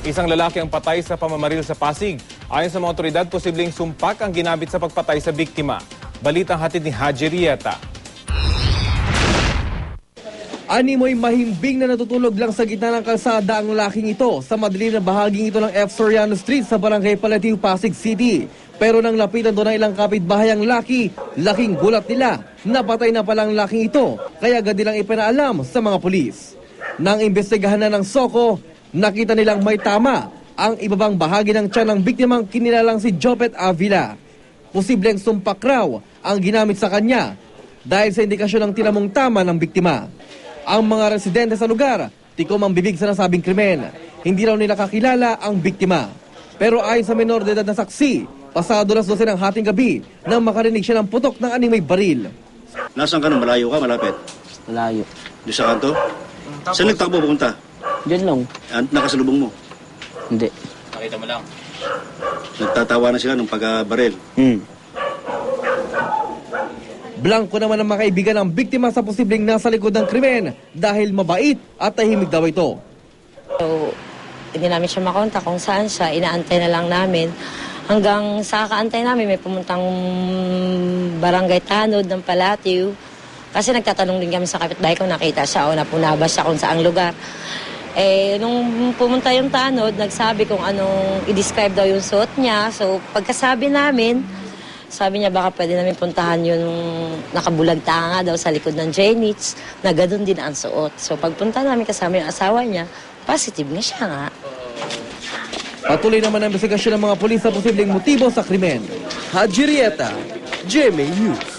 Isang lalaki ang patay sa pamamaril sa Pasig. Ayon sa mga otoridad, posibleng sumpak ang ginamit sa pagpatay sa biktima. Balitang hatid ni Haji Rieta. Animoy mahimbing na natutulog lang sa gitna ng kalsada ang lalaking ito sa madilim na bahaging ito ng F. Soriano Street sa Barangay Palatiu, Pasig City. Pero nang lapitan doon ng ilang kapitbahay ang laki, laking gulat nila. Napatay na palang laking ito, kaya agad nilang ipinaalam sa mga pulis. Nang imbestigahan na ng SOCO, nakita nilang may tama ang ibabang bahagi ng tiyan ng biktimang kinilalang si Jopet Avila. Posibleng sumpak raw ang ginamit sa kanya dahil sa indikasyon ng tinamong tama ng biktima. Ang mga residente sa lugar, tikom ang bibig sa nasabing krimen. Hindi raw nila kakilala ang biktima. Pero ayon sa menor de edad na saksi, pasado las 12 ng hating gabi nang makarinig siya ng putok ng aning may baril. Nasaan ka na? Malayo ka? Malapit? Malayo. Doon sa kanto? Saan nagtakbo pupunta? Diyan lang. Nakasalubong mo? Hindi. Nakita mo lang. Nagtatawa na sila ng pag-baril? Blanco naman ang mga kaibigan ng biktima sa posibleng nasa likod ng krimen dahil mabait at tahimik daw ito. So, hindi namin siya makontak kung saan siya. Inaantay na lang namin. Hanggang sa kaantay namin, may pumuntang barangay Tanod ng Palatiu. Kasi nagtatanong din kami sa kapitbahay kung nakita siya o napunaba siya kung saang lugar. Nung pumunta yung Tanod, nagsabi kung anong i-describe daw yung suot niya. So, pagkasabi namin, sabi niya baka pwede namin puntahan yung nakabulag tanga daw sa likod ng Jenits, na ganoon din ang suot. So, pagpunta namin kasama yung asawa niya, positive na siya nga. Patuloy naman ang investigasyon ng mga pulis sa posibleng motibo sa krimen. Haji Rieta, GMA News.